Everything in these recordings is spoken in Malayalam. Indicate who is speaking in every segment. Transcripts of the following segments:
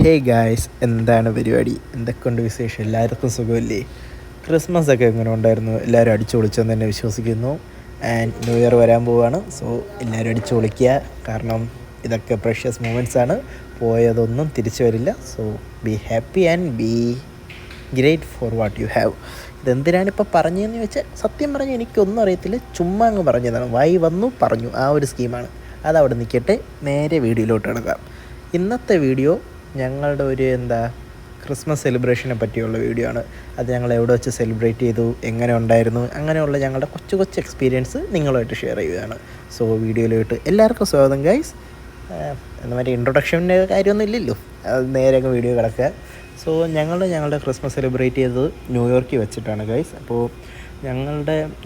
Speaker 1: ഹേ ഗായ്സ്, എന്താണ് പരിപാടി? എന്തൊക്കെയുണ്ട് വിശേഷം? എല്ലാവർക്കും സുഖമല്ലേ? ക്രിസ്മസ് ഒക്കെ എങ്ങനെ ഉണ്ടായിരുന്നു? എല്ലാവരും അടിച്ചു പൊളിച്ചെന്ന് തന്നെ വിശ്വസിക്കുന്നു. ആൻഡ് ന്യൂ ഇയർ വരാൻ പോവുകയാണ്. സോ എല്ലാവരും അടിച്ചു പൊളിക്കുക. കാരണം ഇതൊക്കെ പ്രഷ്യസ് മൂമെൻറ്റ്സ് ആണ്. പോയതൊന്നും തിരിച്ചു വരില്ല. So be happy and be great for what you have. ഇതെന്തിനാണ് ഇപ്പോൾ പറഞ്ഞതെന്ന് വെച്ചാൽ, സത്യം പറഞ്ഞാൽ എനിക്കൊന്നും അറിയത്തില്ല. ചുമ്മാ അങ്ങ് പറഞ്ഞതാണ്. വായി വന്നു പറഞ്ഞു. ആ ഒരു സ്കീമാണ്. അതവിടെ നിൽക്കട്ടെ. നേരെ വീഡിയോയിലോട്ട് കിടക്കാം. ഇന്നത്തെ വീഡിയോ ഞങ്ങളുടെ ഒരു ക്രിസ്മസ് സെലിബ്രേഷനെ പറ്റിയുള്ള വീഡിയോ ആണ്. അത് ഞങ്ങൾ എവിടെ വെച്ച് സെലിബ്രേറ്റ് ചെയ്തു, എങ്ങനെ ഉണ്ടായിരുന്നു, അങ്ങനെയുള്ള ഞങ്ങളുടെ കൊച്ചു എക്സ്പീരിയൻസ് നിങ്ങളുമായിട്ട് ഷെയർ ചെയ്യുകയാണ്. സോ വീഡിയോയിലോട്ട് എല്ലാവർക്കും സ്വാഗതം ഗൈസ്. എന്ന മറ്റേ ഇൻട്രൊഡക്ഷൻ്റെ കാര്യമൊന്നും ഇല്ലല്ലോ, അത് നേരെ അങ്ങ് വീഡിയോ കിടക്കുക. സോ ഞങ്ങളുടെ ക്രിസ്മസ് സെലിബ്രേറ്റ് ചെയ്തത് ന്യൂയോർക്കിൽ വെച്ചിട്ടാണ് ഗൈസ്. അപ്പോൾ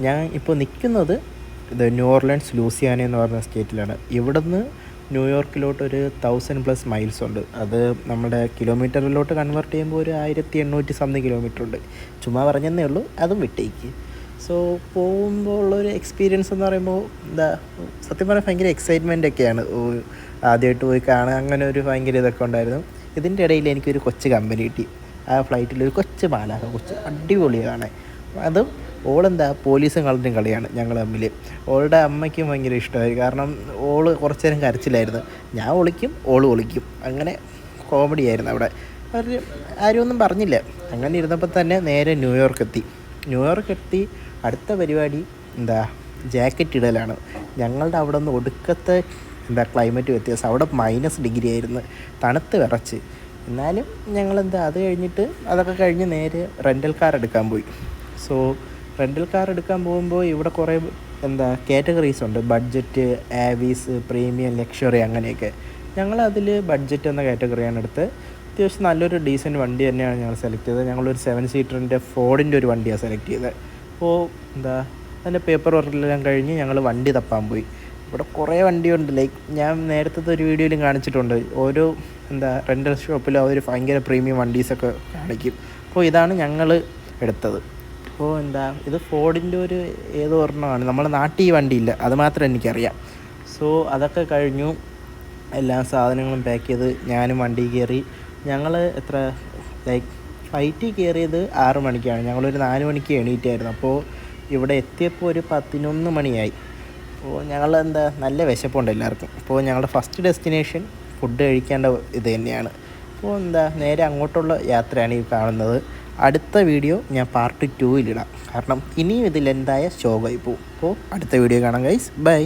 Speaker 1: ഞാൻ ഇപ്പോൾ നിൽക്കുന്നത് ന്യൂ ഓർലൻഡ്സ് ലൂസിയാന എന്ന് പറഞ്ഞ സ്റ്റേറ്റിലാണ്. ഇവിടുന്ന് ന്യൂയോർക്കിലോട്ടൊരു 1000+ മൈൽസ് ഉണ്ട്. അത് നമ്മുടെ കിലോമീറ്ററിലോട്ട് കൺവേർട്ട് ചെയ്യുമ്പോൾ ഒരു 1800 സംതിങ് കിലോമീറ്റർ ഉണ്ട്. ചുമ്മാ പറഞ്ഞതേ ഉള്ളൂ, അതും വിട്ടേക്ക്. സോ പോകുമ്പോൾ ഉള്ളൊരു എക്സ്പീരിയൻസ് എന്ന് പറയുമ്പോൾ സത്യം പറഞ്ഞാൽ ഭയങ്കര എക്സൈറ്റ്മെൻ്റ് ഒക്കെയാണ്. ആദ്യമായിട്ട് പോയി കാണുക, അങ്ങനെ ഒരു ഭയങ്കര ഇതൊക്കെ ഉണ്ടായിരുന്നു. ഇതിൻ്റെ ഇടയിൽ എനിക്കൊരു കൊച്ചു കമ്പനി കിട്ടി. ആ ഫ്ലൈറ്റിലൊരു കൊച്ചു മാലാഖ, കൊച്ചു അടിപൊളിയാണ്. അതും പോലീസും കളറും കളിയാണ് ഞങ്ങൾ തമ്മിൽ. ഓളുടെ അമ്മയ്ക്കും ഭയങ്കര ഇഷ്ടമായി. കാരണം ഓള് കുറച്ച് നേരം കരച്ചിലായിരുന്നു. ഞാൻ ഒളിക്കും, ഓള് ഒളിക്കും. അങ്ങനെ കോമഡി ആയിരുന്നു അവിടെ. ആരും ഒന്നും പറഞ്ഞില്ല. അങ്ങനെ ഇരുന്നപ്പോൾ തന്നെ നേരെ ന്യൂയോർക്ക് എത്തി. അടുത്ത പരിപാടി ജാക്കറ്റ് ഇടലാണ്. ഞങ്ങളുടെ അവിടെ നിന്ന് ഒടുക്കത്തെ ക്ലൈമറ്റ് വ്യത്യാസം. അവിടെ -डिग्री ആയിരുന്നു, തണുത്ത് വിറച്ച്. എന്നാലും ഞങ്ങൾ അത് കഴിഞ്ഞിട്ട് അതൊക്കെ കഴിഞ്ഞ് നേരെ റെൻ്റൽ കാർ എടുക്കാൻ പോയി. സോ റെൻ്റൽ കാർ എടുക്കാൻ പോകുമ്പോൾ ഇവിടെ കുറേ കാറ്റഗറീസ് ഉണ്ട്. ബഡ്ജറ്റ്, ആവീസ്, പ്രീമിയം, ലക്ഷറി, അങ്ങനെയൊക്കെ. ഞങ്ങളതിൽ ബഡ്ജറ്റ് എന്ന കാറ്റഗറിയാണ് എടുത്തത്. അത്യാവശ്യം നല്ലൊരു ഡീസൻറ്റ് വണ്ടി തന്നെയാണ് ഞങ്ങൾ സെലക്ട് ചെയ്തത്. ഞങ്ങളൊരു 7 സീറ്ററിൻ്റെ ഫോർഡിൻ്റെ ഒരു വണ്ടിയാണ് സെലക്ട് ചെയ്തത്. അപ്പോൾ അതിൻ്റെ പേപ്പർ വർക്കെല്ലാം കഴിഞ്ഞ് ഞങ്ങൾ വണ്ടി തപ്പാൻ പോയി. ഇവിടെ കുറേ വണ്ടിയുണ്ട്. ലൈക്ക് ഞാൻ നേരത്തെ ഒരു വീഡിയോയിലും കാണിച്ചിട്ടുണ്ട്. ഓരോ റെൻ്റൽ ഷോപ്പിലും അവർ ഭയങ്കര പ്രീമിയം വണ്ടീസൊക്കെ കാണിക്കും. അപ്പോൾ ഇതാണ് ഞങ്ങൾ എടുത്തത്. അപ്പോൾ ഇത് ഫോർഡിൻ്റെ ഒരു ഏതോ ഒരെണ്ണമാണ്. നമ്മുടെ നാട്ടിൽ ഈ വണ്ടിയില്ല, അത് മാത്രം എനിക്കറിയാം. സോ അതൊക്കെ കഴിഞ്ഞു. എല്ലാ സാധനങ്ങളും പാക്ക് ചെയ്ത് ഞാനും വണ്ടി കയറി. ഞങ്ങൾ ഫ്ലൈറ്റിൽ കയറിയത് 6 മണിക്കാണ്. ഞങ്ങളൊരു 4 മണിക്ക് എണീറ്റായിരുന്നു. അപ്പോൾ ഇവിടെ എത്തിയപ്പോൾ ഒരു 11 മണിയായി. അപ്പോൾ ഞങ്ങൾ നല്ല വിശപ്പുണ്ട് എല്ലാവർക്കും. അപ്പോൾ ഞങ്ങളുടെ ഫസ്റ്റ് ഡെസ്റ്റിനേഷൻ ഫുഡ് കഴിക്കേണ്ട ഇത് തന്നെയാണ്. അപ്പോൾ നേരെ അങ്ങോട്ടുള്ള യാത്രയാണ് ഈ കാണുന്നത്. അടുത്ത വീഡിയോ ഞാൻ പാർട്ട് 2 ഇടാം. കാരണം ഇനിയും ഇതിൽ ശോകമായി പോകും. അപ്പോൾ അടുത്ത വീഡിയോ കാണാം ഗൈസ്. ബൈ.